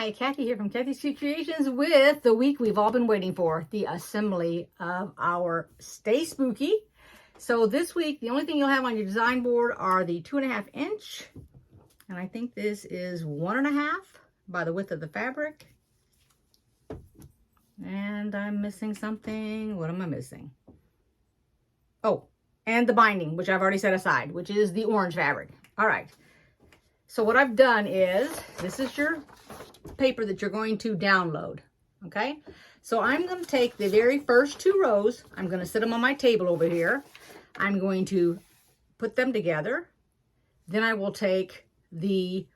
Hi, Kathy here from kathyskutekreations with the week we've all been waiting for, the assembly of our Stay Spooky. So this week, the only thing you'll have on your design board are the 2.5 inch, and I think this is 1.5 by the width of the fabric. And I'm missing something. What am I missing? Oh, and the binding, which I've already set aside, which is the orange fabric. All right. So what I've done is, this is your paper that you're going to download, okay? So I'm going to take the very first 2 rows, I'm going to set them on my table over here. I'm going to put them together. Then I will take the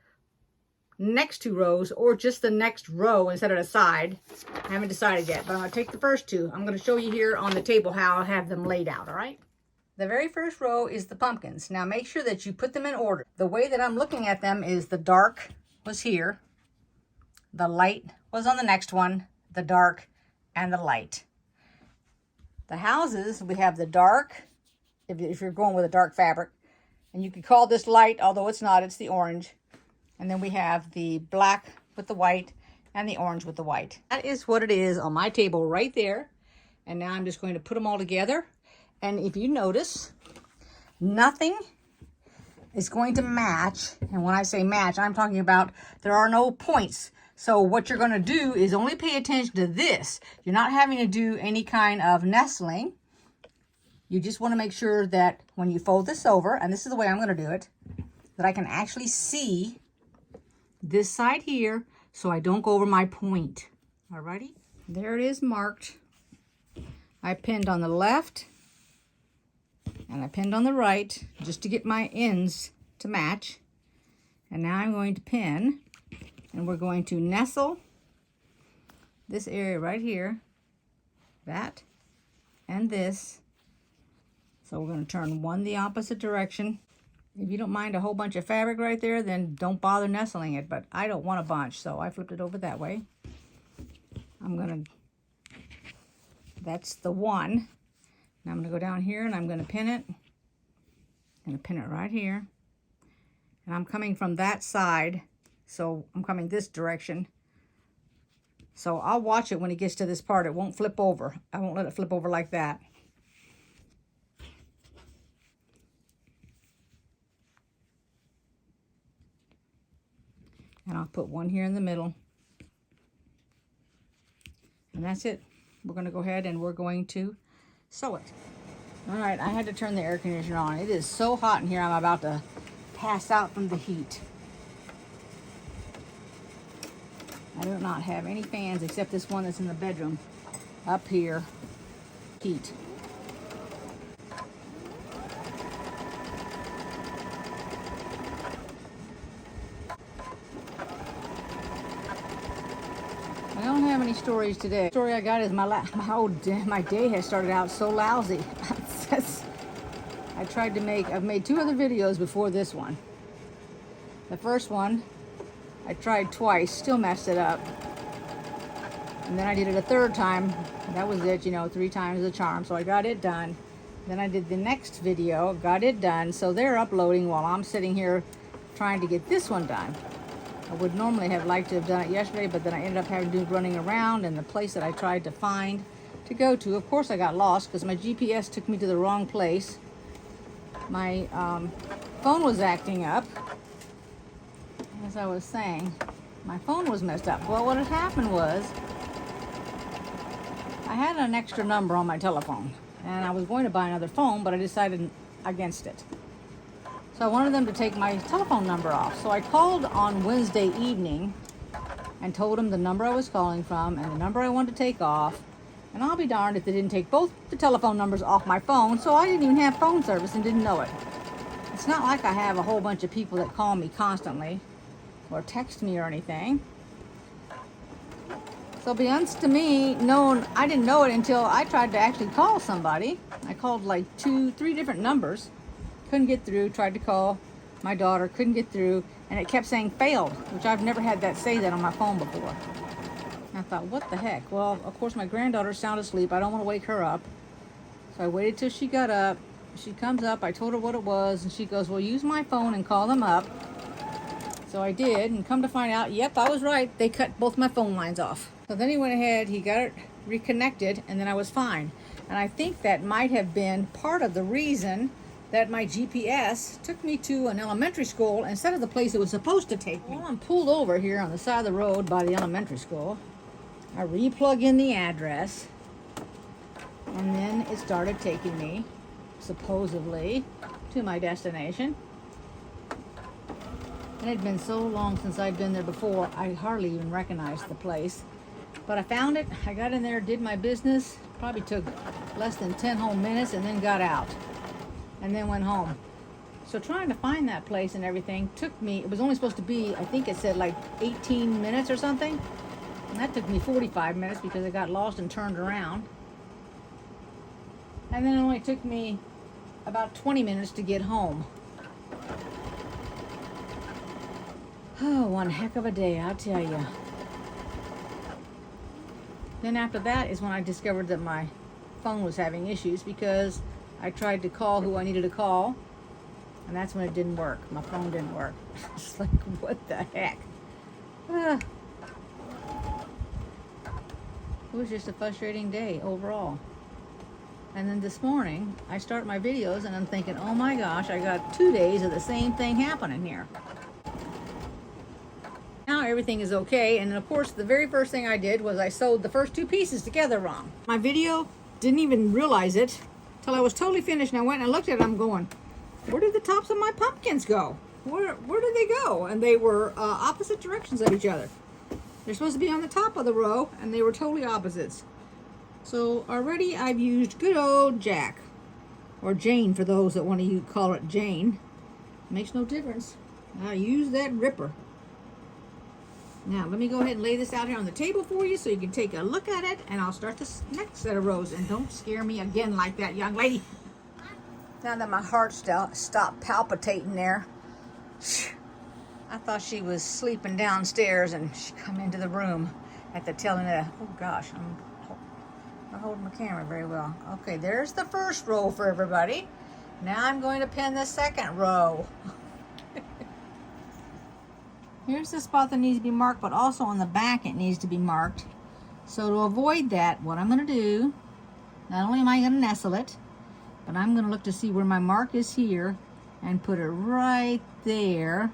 next 2 rows, or just the next row and set it aside. I haven't decided yet, but I'm going to take the first 2. I'm going to show you here on the table how I have them laid out, all right? The very first row is the pumpkins. Now make sure that you put them in order. The way that I'm looking at them is the dark was here, the light was on the next one, the dark and the light. The houses, we have the dark, if you're going with a dark fabric, and you could call this light, although it's not, it's the orange. And then we have the black with the white and the orange with the white. That is what it is on my table right there. And now I'm just going to put them all together. And if you notice, nothing is going to match. And when I say match, I'm talking about there are no points. So what you're going to do is only pay attention to this. You're not having to do any kind of nestling. You just want to make sure that when you fold this over, and this is the way I'm going to do it, that I can actually see this side here so I don't go over my point. Alrighty? There it is marked. I pinned on the left and I pinned on the right just to get my ends to match. And now I'm going to pin, and we're going to nestle this area right here, that and this. So we're going to turn one the opposite direction. If you don't mind a whole bunch of fabric right there, then don't bother nestling it, but I don't want a bunch, so I flipped it over that way. That's the one. Now I'm going to go down here and I'm going to pin it. I'm going to pin it right here. And I'm coming from that side, so I'm coming this direction. So I'll watch it when it gets to this part. It won't flip over. I won't let it flip over like that. And I'll put one here in the middle. And that's it. We're going to go ahead and we're going to sew it. All right, I had to turn the air conditioner on. It is so hot in here, I'm about to pass out from the heat. I do not have any fans except this one that's in the bedroom up here. Heat. I don't have any stories today. The story I got is my day has started out so lousy. I've made 2 other videos before this one. The first one, I tried twice, still messed it up. And then I did it a 3rd time. That was it, 3 times the charm. So I got it done. Then I did the next video, got it done. So they're uploading while I'm sitting here trying to get this one done. I would normally have liked to have done it yesterday, but then I ended up having to do running around, and the place that I tried to find to go to, of course I got lost because my GPS took me to the wrong place. My phone was acting up. As I was saying, my phone was messed up. Well, what had happened was I had an extra number on my telephone, and I was going to buy another phone, but I decided against it. So I wanted them to take my telephone number off. So I called on Wednesday evening and told them the number I was calling from and the number I wanted to take off. And I'll be darned if they didn't take both the telephone numbers off my phone, so I didn't even have phone service and didn't know it. It's not like I have a whole bunch of people that call me constantly or text me or anything. So unbeknownst to me, I didn't know it until I tried to actually call somebody. I called like 2, 3 different numbers. Couldn't get through. Tried to call my daughter, couldn't get through, and it kept saying failed, which I've never had that say that on my phone before. And I thought, what the heck? Well, of course my granddaughter's sound asleep. I don't want to wake her up. So I waited till she got up. She comes up, I told her what it was, and she goes, well, use my phone and call them up. So I did, and come to find out, yep, I was right. They cut both my phone lines off. So then he went ahead, he got it reconnected, and then I was fine. And I think that might have been part of the reason that my GPS took me to an elementary school instead of the place it was supposed to take me. Well, I'm pulled over here on the side of the road by the elementary school. I re-plug in the address, and then it started taking me, supposedly, to my destination. And it had been so long since I'd been there before, I hardly even recognized the place. But I found it, I got in there, did my business, probably took less than 10 whole minutes, and then got out. And then went home. So trying to find that place and everything took me, it was only supposed to be, I think it said like 18 minutes or something. And that took me 45 minutes because I got lost and turned around. And then it only took me about 20 minutes to get home. Oh, one heck of a day, I'll tell you. Then after that is when I discovered that my phone was having issues because I tried to call who I needed to call, and that's when it didn't work. My phone didn't work. It's like, what the heck? It was just a frustrating day overall. And then this morning, I start my videos and I'm thinking, oh my gosh, I got 2 days of the same thing happening here. Now everything is okay, and of course the very first thing I did was I sewed the first 2 pieces together wrong. My video didn't even realize it till I was totally finished, and I went and looked at it. I'm going, where did the tops of my pumpkins go? Where did they go? And they were opposite directions of each other. They're supposed to be on the top of the row, and they were totally opposites. So already I've used good old Jack, or Jane for those that want to call it Jane. Makes no difference. I use that ripper. Now let me go ahead and lay this out here on the table for you so you can take a look at it, and I'll start this next set of rows. And don't scare me again like that, young lady. Now that my heart stopped palpitating there, I thought she was sleeping downstairs and she come into the room at the tail end of, oh gosh, I'm not holding my camera very well. Okay, there's the first row for everybody. Now I'm going to pin the second row. Here's the spot that needs to be marked, but also on the back it needs to be marked. So to avoid that, what I'm going to do, not only am I going to nestle it, but I'm going to look to see where my mark is here and put it right there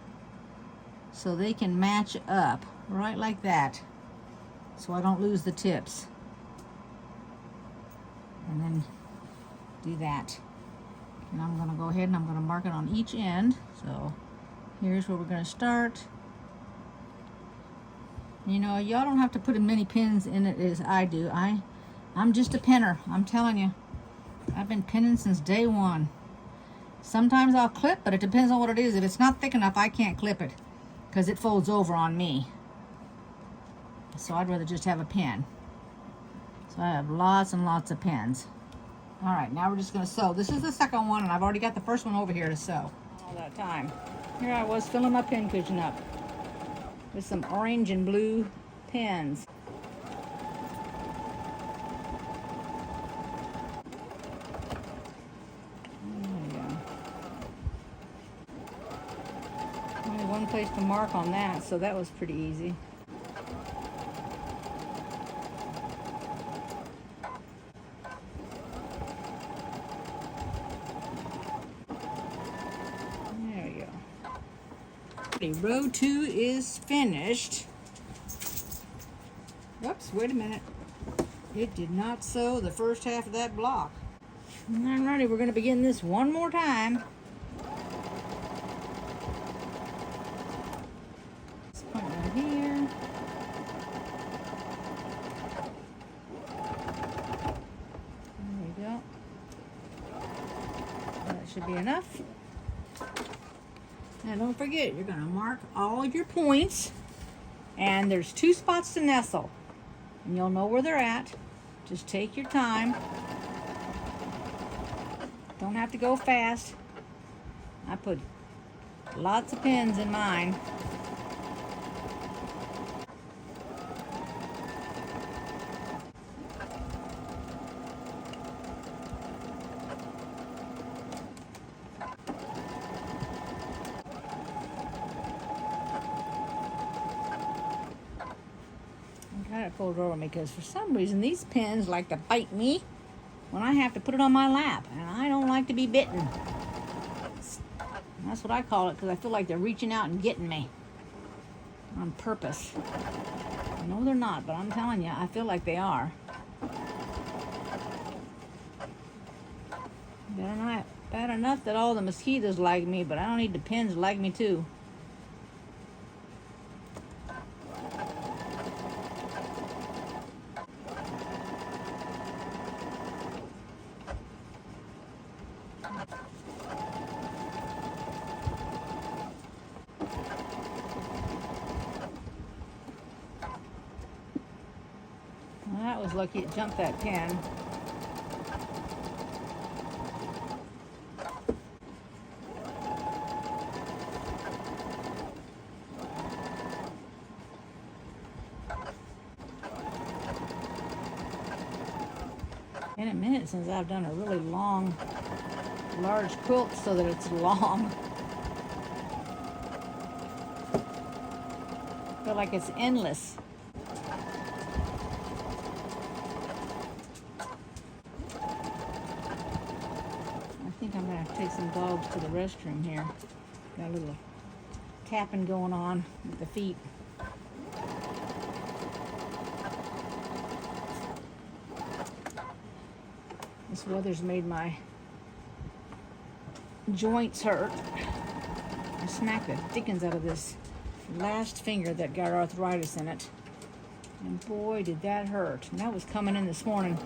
so they can match up, right like that, so I don't lose the tips. And then do that. And I'm going to go ahead and I'm going to mark it on each end. So here's where we're going to start. You know, y'all don't have to put as many pins in it as I do. I'm just a pinner, I'm telling you. I've been pinning since day one. Sometimes I'll clip, but it depends on what it is. If it's not thick enough, I can't clip it because it folds over on me. So I'd rather just have a pin. So I have lots and lots of pins. All right, now we're just gonna sew. This is the second one, and I've already got the first one over here to sew. All that time. Here I was filling my pin cushion up with some orange and blue pins. There we go. Only one place to mark on that, so that was pretty easy. Row 2 is finished. Whoops, wait a minute. It did not sew the first half of that block. Alrighty, we're going to begin this one more time. This point right here. There we go. That should be enough. Now don't forget, you're going to mark all of your points, and there's 2 spots to nestle, and you'll know where they're at. Just take your time. Don't have to go fast. I put lots of pins in mine. got it folded over me because for some reason these pins like to bite me when I have to put it on my lap, and I don't like to be bitten. That's what I call it, because I feel like they're reaching out and getting me on purpose. No, they're not, but I'm telling you, I feel like they are. Bad enough that all the mosquitoes like me, but I don't need the pins to like me too. Well, that was lucky it jumped that pin. Been a minute since I've done a really long, large quilt so that it's long. I feel like it's endless. I think I'm gonna take some dogs to the restroom here. Got a little tapping going on with the feet. This weather's made my joints hurt. I smacked the dickens out of this last finger that got arthritis in it. And boy, did that hurt. And that was coming in this morning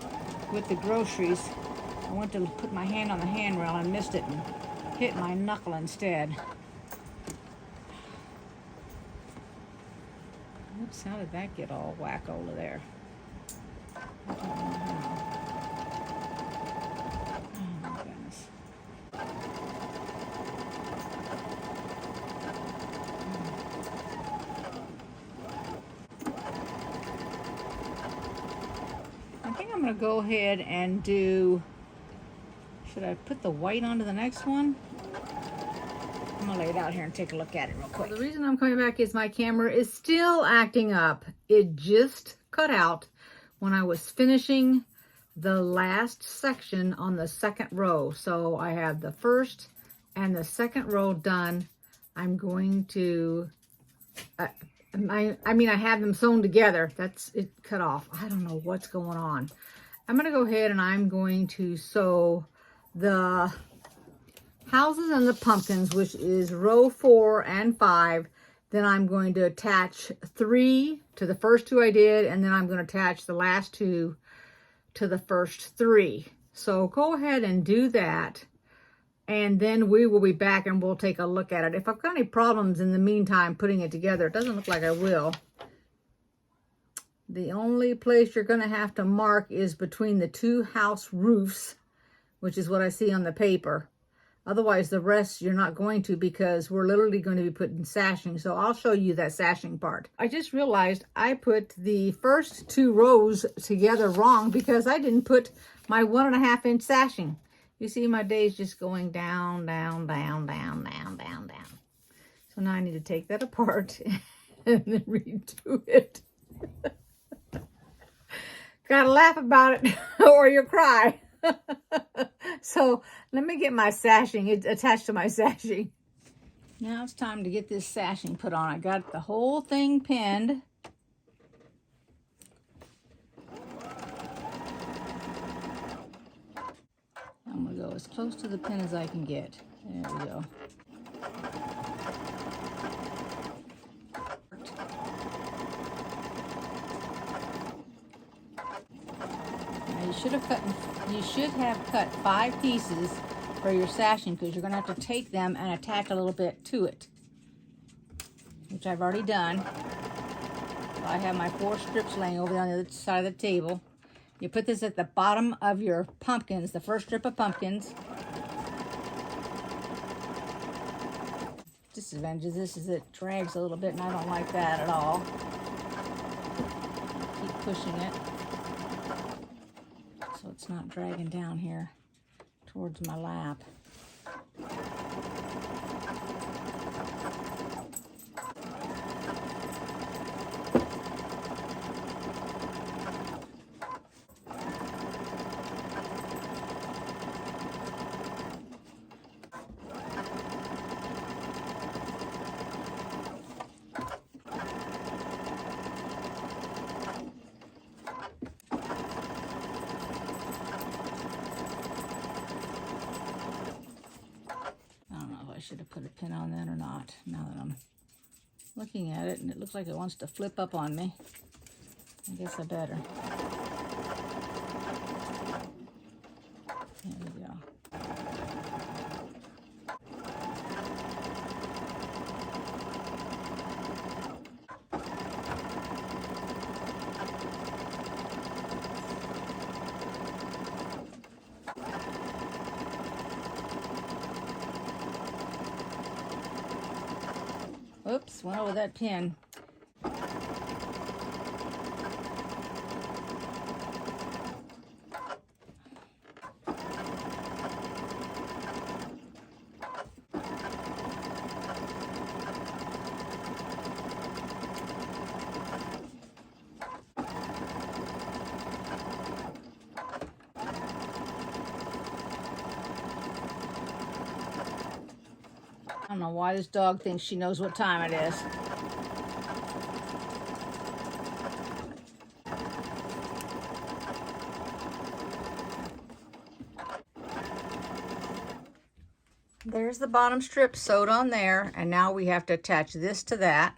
with the groceries. I went to put my hand on the handrail and missed it and hit my knuckle instead. Oops, how did that get all whack over there? I don't know how. Oh my goodness. I think I'm going to go ahead and do, should I put the white onto the next one? I'm going to lay it out here and take a look at it real quick. The reason I'm coming back is my camera is still acting up. It just cut out when I was finishing the last section on the second row. So I have the first and the second row done. I'm going to, I mean, I have them sewn together. That's it cut off. I don't know what's going on. I'm going to go ahead and I'm going to sew the houses and the pumpkins, which is row 4 and 5. Then I'm going to attach 3 to the first 2 I did, and then I'm going to attach the last 2 to the first 3. So go ahead and do that, and then we will be back and we'll take a look at it. If I've got any problems in the meantime putting it together, it doesn't look like I will. The only place you're going to have to mark is between the 2 house roofs, which is what I see on the paper. Otherwise, the rest you're not going to, because we're literally going to be putting sashing. So I'll show you that sashing part. I just realized I put the first 2 rows together wrong because I didn't put my 1.5 inch sashing. You see my days just going down, down, down, down, down, down, down. So now I need to take that apart and then redo it. Gotta laugh about it or you'll cry. So let me get my sashing. It's attached to my sashing. Now it's time to get this sashing put on. I got the whole thing pinned. I'm going to go as close to the pin as I can get. There we go. You should have cut 5 pieces for your sashing, because you're going to have to take them and attach a little bit to it, which I've already done. So I have my 4 strips laying over there on the other side of the table. You put this at the bottom of your pumpkins, the first strip of pumpkins. Disadvantage of this is it drags a little bit, and I don't like that at all. Keep pushing it so it's not dragging down here towards my lap. should have put a pin on that or not, now that I'm looking at it, and it looks like it wants to flip up on me. I guess I better. There we go. Oops, went over that pin. I don't know why this dog thinks she knows what time it is. There's the bottom strip sewed on there, and now we have to attach this to that.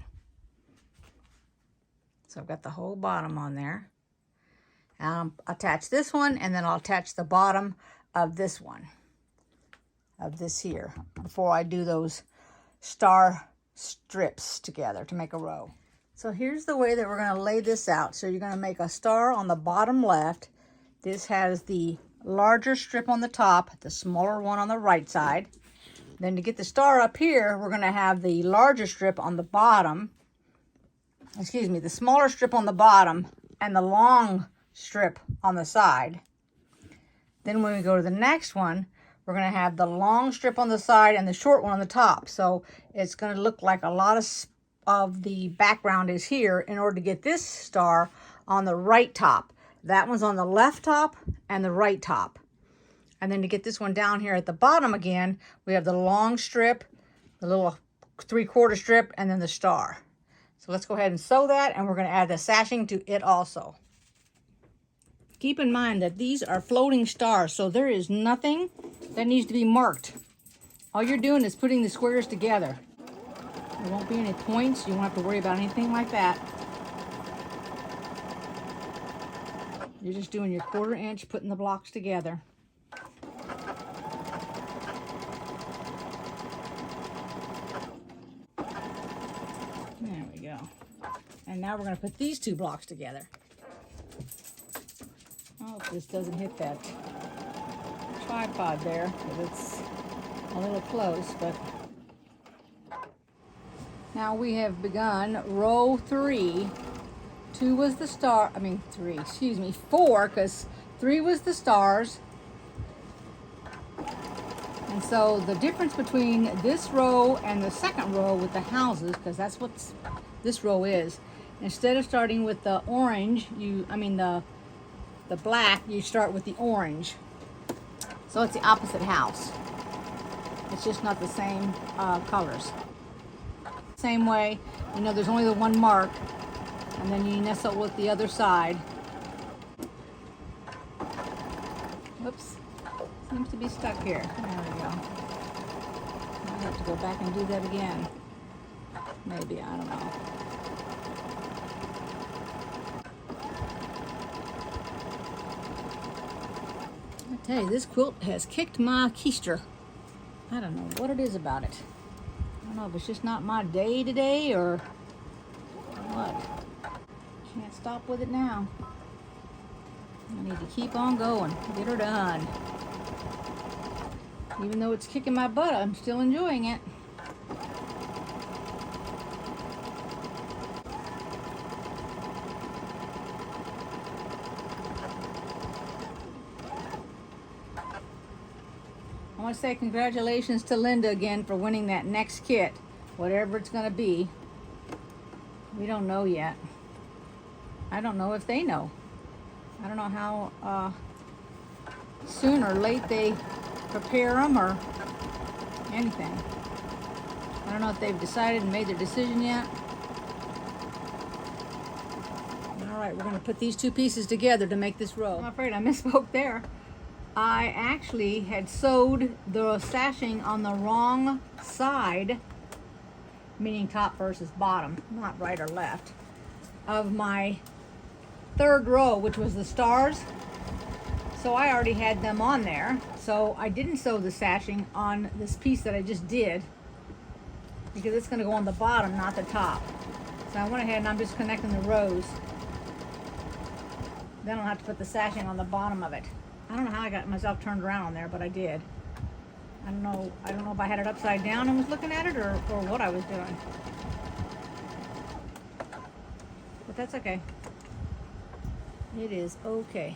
So I've got the whole bottom on there. I'll attach this one, and then I'll attach the bottom of this one, of this here, before I do those star strips together to make a row. So here's the way that we're going to lay this out. So you're going to make a star on the bottom left. This has the larger strip on the top, the smaller one on the right side. Then to get the star up here, we're going to have the larger strip on the bottom. Excuse me, the smaller strip on the bottom and the long strip on the side. Then when we go to the next one, we're going to have the long strip on the side and the short one on the top. So it's going to look like a lot of the background is here in order to get this star on the right top. That one's on the left top and the right top. And then to get this one down here at the bottom again, we have the long strip, the little 3/4 strip, and then the star. So let's go ahead and sew that, and we're going to add the sashing to it also. Keep in mind that these are floating stars, so there is nothing that needs to be marked. All you're doing is putting the squares together. There won't be any points. You won't have to worry about anything like that. You're just doing your 1/4 inch, putting the blocks together. There we go. And now we're going to put these 2 blocks together. I hope this doesn't hit that tripod there, because it's a little close, but now we have begun row 3. 2 was the star, 4, because 3 was the stars. And so the difference between this row and the second row with the houses, because that's what this row is, instead of starting with the orange, the black, you start with the orange. So it's the opposite house. It's just not the same colors. Same way, there's only the one mark, and then you nestle with the other side. Whoops, seems to be stuck here. There we go. I have to go back and do that again. Maybe, I don't know. I tell you, this quilt has kicked my keister. I don't know what it is about it. I don't know if it's just not my day today or what. Can't stop with it now. I need to keep on going, get her done. Even though it's kicking my butt, I'm still enjoying it. I want to say congratulations to Linda again for winning that next kit, whatever it's going to be. We don't know yet. I don't know if they know. I don't know how soon or late they prepare them or anything. I don't know if they've decided and made their decision yet. All right, we're going to put these 2 pieces together to make this row. I'm afraid I misspoke there. I actually had sewed the sashing on the wrong side, meaning top versus bottom, not right or left, of my third row, which was the stars. So I already had them on there. So I didn't sew the sashing on this piece that I just did, because it's going to go on the bottom, not the top. So I went ahead and I'm just connecting the rows. Then I'll have to put the sashing on the bottom of it. I don't know how I got myself turned around on there, but I did. I don't know if I had it upside down and was looking at it, or what I was doing. But that's okay. It is okay.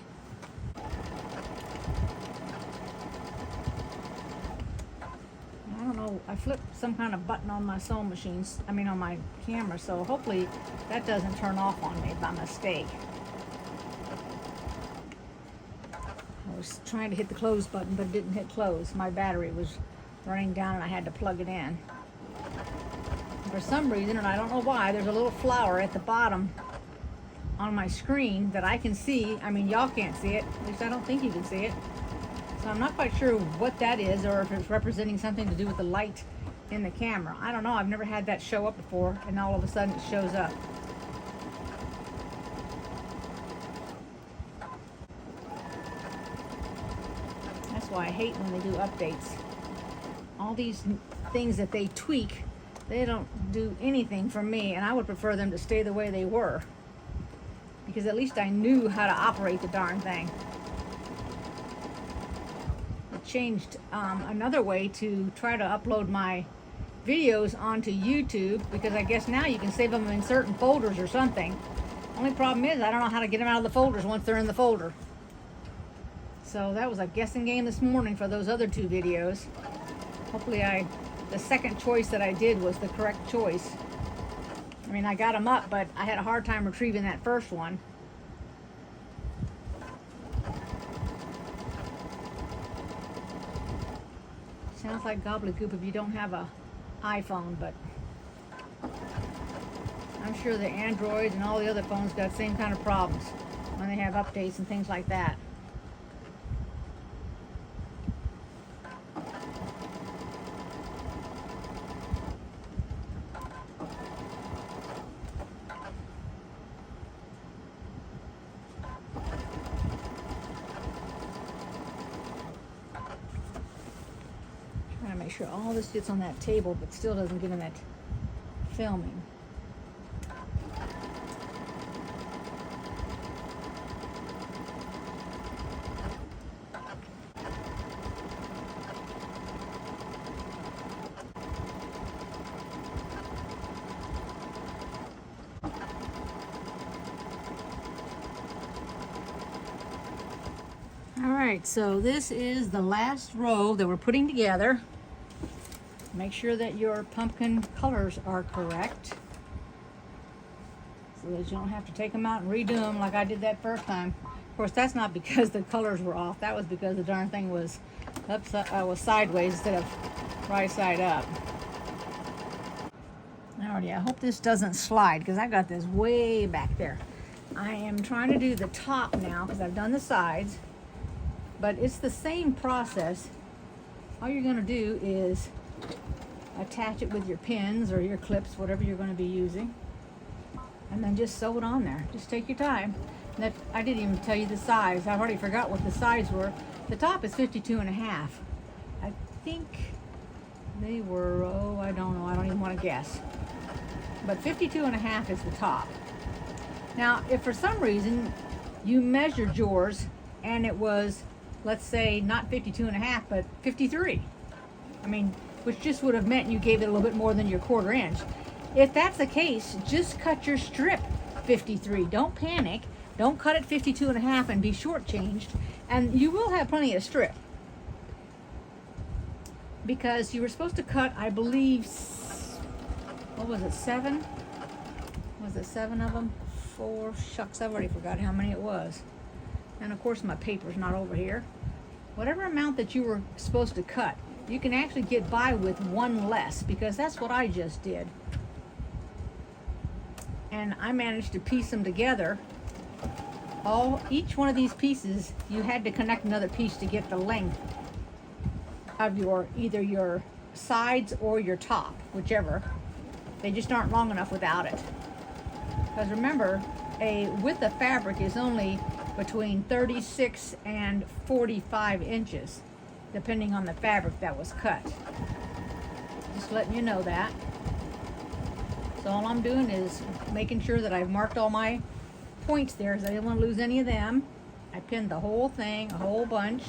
I don't know, I flipped some kind of button on my sewing machines, on my camera, so hopefully that doesn't turn off on me by mistake. I was trying to hit the close button, but it didn't hit close. My battery was running down and I had to plug it in. For some reason, and I don't know why, there's a little flower at the bottom on my screen that I can see. Y'all can't see it. At least I don't think you can see it. So I'm not quite sure what that is, or if it's representing something to do with the light in the camera. I don't know. I've never had that show up before, and all of a sudden it shows up. That's why I hate when they do updates. All these things that they tweak, they don't do anything for me, and I would prefer them to stay the way they were, because at least I knew how to operate the darn thing. Changed another way to try to upload my videos onto YouTube, because I guess now you can save them in certain folders or something. Only problem is I don't know how to get them out of the folders once they're in the folder. So that was a guessing game this morning for those other two videos. Hopefully the second choice that I did was the correct choice. I got them up, but I had a hard time retrieving that first one. Sounds like gobbledygook if you don't have a iPhone, but I'm sure the Androids and all the other phones got the same kind of problems when they have updates and things like that. Make sure all this gets on that table, but still doesn't get in that filming. All right, so this is the last row that we're putting together. Make sure that your pumpkin colors are correct, so that you don't have to take them out and redo them like I did that first time. Of course, that's not because the colors were off. That was because the darn thing was was sideways instead of right side up. Alrighty, I hope this doesn't slide, because I got this way back there. I am trying to do the top now because I've done the sides, but it's the same process. All you're going to do is attach it with your pins or your clips, whatever you're going to be using, and then just sew it on there. Just take your time. I didn't even tell you the size. I've already forgot what the size were. The top is 52.5. I think they were, I don't know, I don't even want to guess, but 52.5 is the top. Now, if for some reason you measured yours and it was, let's say, not 52.5 but 53, which just would have meant you gave it a little bit more than your 1/4 inch. If that's the case, just cut your strip 53. Don't panic. Don't cut it 52.5 and be shortchanged, and you will have plenty of strip, because you were supposed to cut, I believe, what was it, 7? Was it 7 of them? 4? Shucks, I've already forgot how many it was. And of course my paper's not over here. Whatever amount that you were supposed to cut, you can actually get by with one less, because that's what I just did. And I managed to piece them together each one of these pieces, you had to connect another piece to get the length of either your sides or your top, whichever. They just aren't long enough without it. Because remember, a width of fabric is only between 36 and 45 inches, depending on the fabric that was cut. Just letting you know that. So all I'm doing is making sure that I've marked all my points there, because I didn't want to lose any of them. I pinned the whole thing, a whole bunch.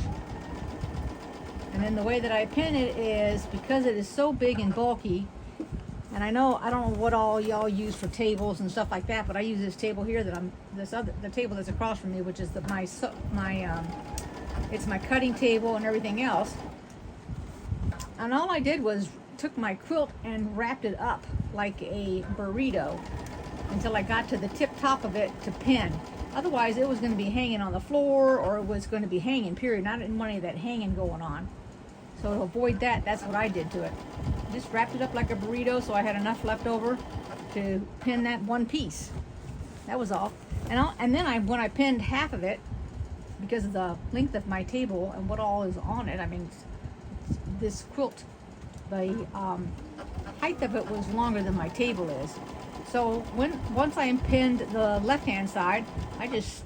And then the way that I pin it is, because it is so big and bulky, and I don't know what all y'all use for tables and stuff like that, but I use this table here the table that's across from me, which is it's my cutting table and everything else. And all I did was took my quilt and wrapped it up like a burrito until I got to the tip top of it to pin. Otherwise, it was going to be hanging on the floor, or it was going to be hanging, period. I didn't want any of that hanging going on. So to avoid that, that's what I did to it. Just wrapped it up like a burrito so I had enough left over to pin that one piece. That was all. And then when I pinned half of it, because of the length of my table and what all is on it, I mean, this quilt, the height of it was longer than my table is. So once I pinned the left-hand side, I just,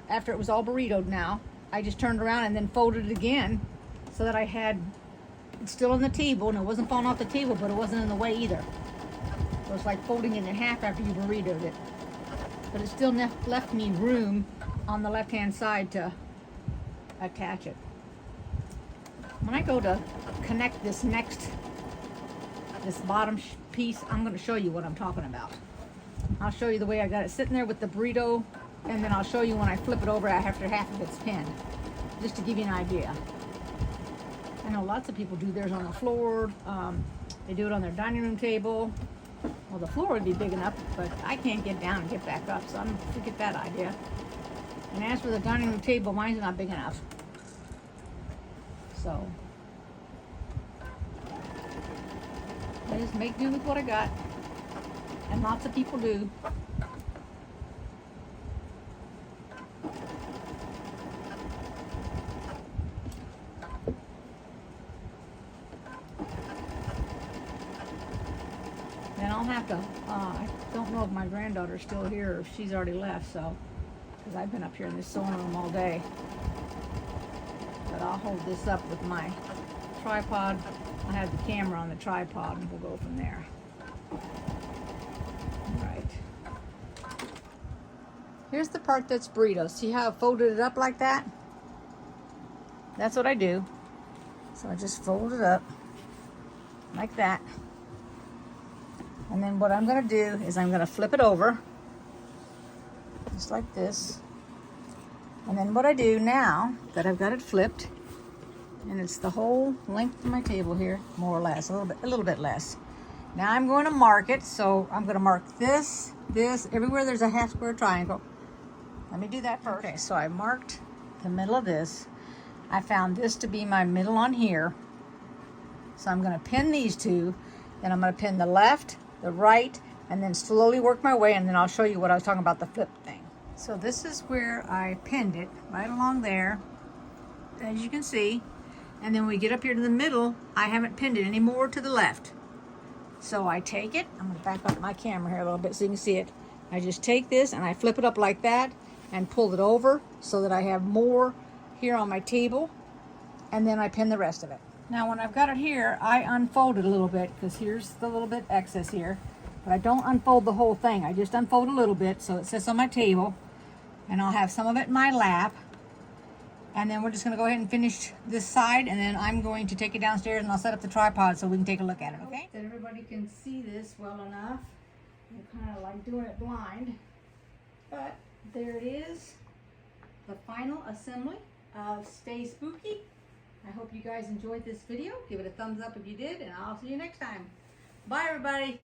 after it was all burritoed now, I just turned around and then folded it again so that I had it still on the table, and it wasn't falling off the table, but it wasn't in the way either. So it's like folding it in half after you burritoed it. But it still left me room on the left-hand side to attach it. When I go to connect this bottom piece, I'm going to show you what I'm talking about. I'll show you the way I got it sitting there with the burrito, and then I'll show you when I flip it over after half of it's pinned, just to give you an idea. I know lots of people do theirs on the floor. They do it on their dining room table. Well, the floor would be big enough, but I can't get down and get back up, so I'm going to forget that idea. And as for the dining room table, mine's not big enough. So I just make do with what I got, and lots of people do. Then I'll have to, I don't know if my granddaughter's still here or if she's already left, so, because I've been up here in this sewing room all day. But I'll hold this up with my tripod. I have the camera on the tripod, and we'll go from there. All right. Here's the part that's burrito. See how I folded it up like that? That's what I do. So I just fold it up like that. And then what I'm going to do is I'm going to flip it over, just like this. And then what I do now that I've got it flipped, and it's the whole length of my table here, more or less, a little bit less. Now I'm going to mark it, so I'm going to mark this, everywhere there's a half square triangle. Let me do that first. Okay, so I marked the middle of this. I found this to be my middle on here. So I'm going to pin these two, then I'm going to pin the left, the right, and then slowly work my way, and then I'll show you what I was talking about, the flip thing. So this is where I pinned it, right along there, as you can see. And then when we get up here to the middle, I haven't pinned it any more to the left. So I take it, I'm gonna back up my camera here a little bit so you can see it. I just take this and I flip it up like that and pull it over so that I have more here on my table, and then I pin the rest of it. Now when I've got it here, I unfold it a little bit, because here's the little bit excess here. But I don't unfold the whole thing. I just unfold a little bit so it sits on my table, and I'll have some of it in my lap. And then we're just going to go ahead and finish this side, and then I'm going to take it downstairs and I'll set up the tripod so we can take a look at it, okay? That everybody can see this well enough. I'm kind of like doing it blind. But there it is, the final assembly of Stay Spooky. I hope you guys enjoyed this video. Give it a thumbs up if you did, and I'll see you next time. Bye, everybody.